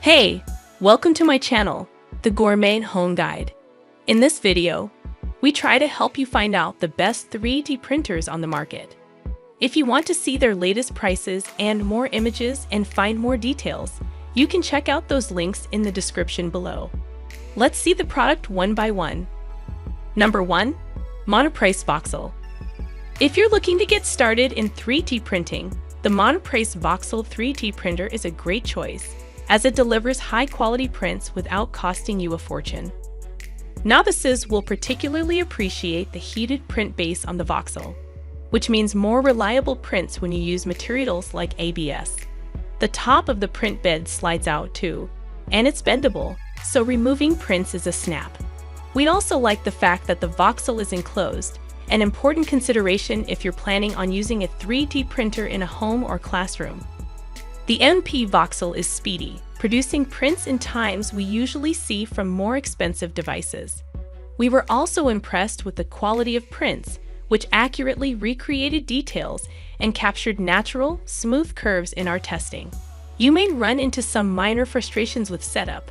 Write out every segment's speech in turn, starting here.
Hey, welcome to my channel, The Gourmet Home Guide. In this video, we try to help you find out the best 3D printers on the market. If you want to see their latest prices and more images and find more details, you can check out those links in the description below. Let's see the product one by one. Number 1. Monoprice Voxel. If you're looking to get started in 3D printing, the Monoprice Voxel 3D printer is a great choice, as it delivers high-quality prints without costing you a fortune. Novices will particularly appreciate the heated print base on the Voxel, which means more reliable prints when you use materials like ABS. The top of the print bed slides out too, and it's bendable, so removing prints is a snap. We also like the fact that the Voxel is enclosed, an important consideration if you're planning on using a 3D printer in a home or classroom. The MP Voxel is speedy, producing prints in times we usually see from more expensive devices. We were also impressed with the quality of prints, which accurately recreated details and captured natural, smooth curves in our testing. You may run into some minor frustrations with setup,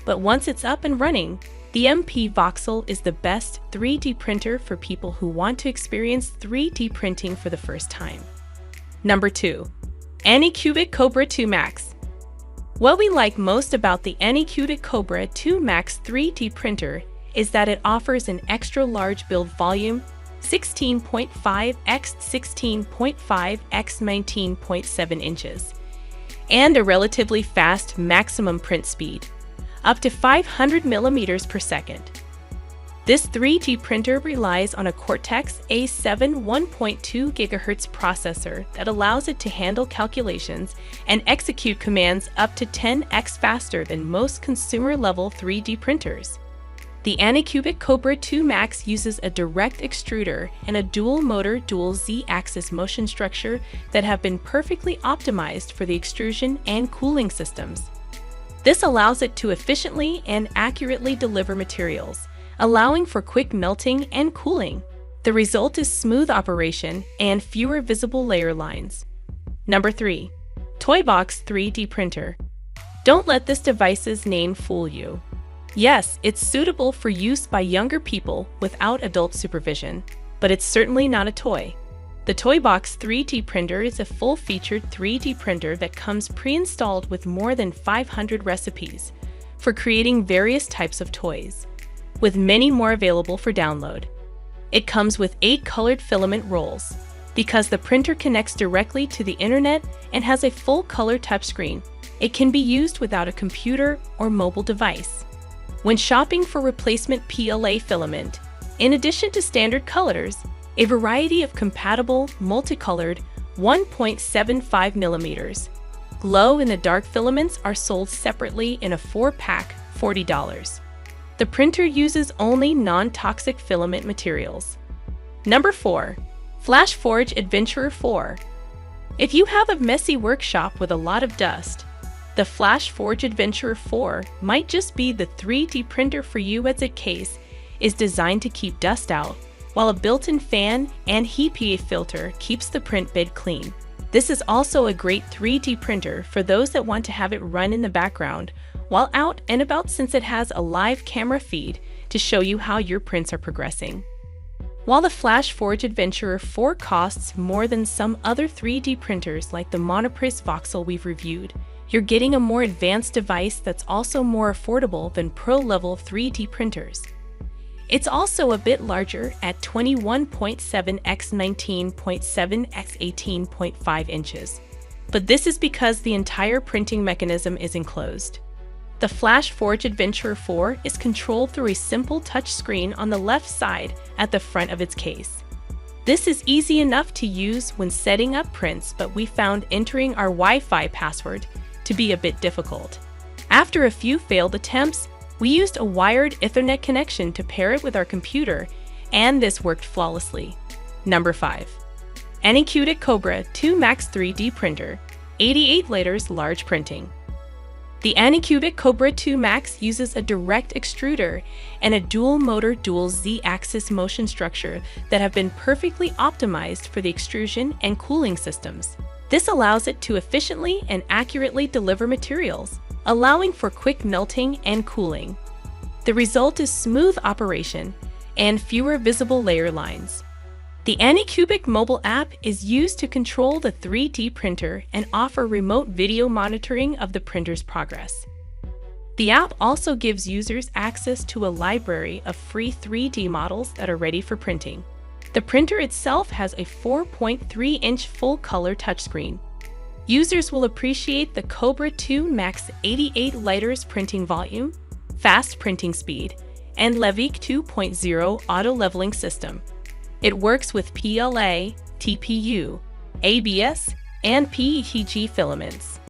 but once it's up and running, the MP Voxel is the best 3D printer for people who want to experience 3D printing for the first time. Number 2. Anycubic Kobra 2 Max. What we like most about the Anycubic Kobra 2 Max 3D printer is that it offers an extra large build volume, 16.5 x 16.5 x 19.7 inches, and a relatively fast maximum print speed, up to 500 millimeters per second. This 3D printer relies on a Cortex-A7 1.2 GHz processor that allows it to handle calculations and execute commands up to 10x faster than most consumer-level 3D printers. The Anycubic Kobra 2 Max uses a direct extruder and a dual-motor dual Z-axis motion structure that have been perfectly optimized for the extrusion and cooling systems. This allows it to efficiently and accurately deliver materials, allowing for quick melting and cooling. The result is smooth operation and fewer visible layer lines. Number 3. Toybox 3D Printer. Don't let this device's name fool you. Yes, it's suitable for use by younger people without adult supervision, but it's certainly not a toy. The Toybox 3D printer is a full-featured 3D printer that comes pre-installed with more than 500 recipes for creating various types of toys, with many more available for download. It comes with 8 colored filament rolls. Because the printer connects directly to the internet and has a full-color touchscreen, it can be used without a computer or mobile device. When shopping for replacement PLA filament, in addition to standard colors, a variety of compatible, multicolored 1.75 mm glow-in-the-dark filaments are sold separately in a 4-pack, $40. The printer uses only non-toxic filament materials. Number 4. FlashForge Adventurer 4. If you have a messy workshop with a lot of dust, the FlashForge Adventurer 4 might just be the 3D printer for you, as its case is designed to keep dust out, while a built-in fan and HEPA filter keeps the print bed clean. This is also a great 3D printer for those that want to have it run in the background while out and about, since it has a live camera feed to show you how your prints are progressing. While the FlashForge Adventurer 4 costs more than some other 3D printers like the Monoprice Voxel we've reviewed, you're getting a more advanced device that's also more affordable than pro-level 3D printers. It's also a bit larger at 21.7 x 19.7 x 18.5 inches, but this is because the entire printing mechanism is enclosed. The FlashForge Adventurer 4 is controlled through a simple touch screen on the left side at the front of its case. This is easy enough to use when setting up prints, but we found entering our Wi-Fi password to be a bit difficult. After a few failed attempts, we used a wired Ethernet connection to pair it with our computer, and this worked flawlessly. Number 5. Anycubic Kobra 2 Max 3D Printer, 88 liters large printing. The Anycubic Kobra 2 Max uses a direct extruder and a dual-motor dual Z-axis motion structure that have been perfectly optimized for the extrusion and cooling systems. This allows it to efficiently and accurately deliver materials, allowing for quick melting and cooling. The result is smooth operation and fewer visible layer lines. The Anycubic mobile app is used to control the 3D printer and offer remote video monitoring of the printer's progress. The app also gives users access to a library of free 3D models that are ready for printing. The printer itself has a 4.3-inch full-color touchscreen. Users will appreciate the Kobra 2 Max 88 liters printing volume, fast printing speed, and Levique 2.0 auto-leveling system. It works with PLA, TPU, ABS, and PETG filaments.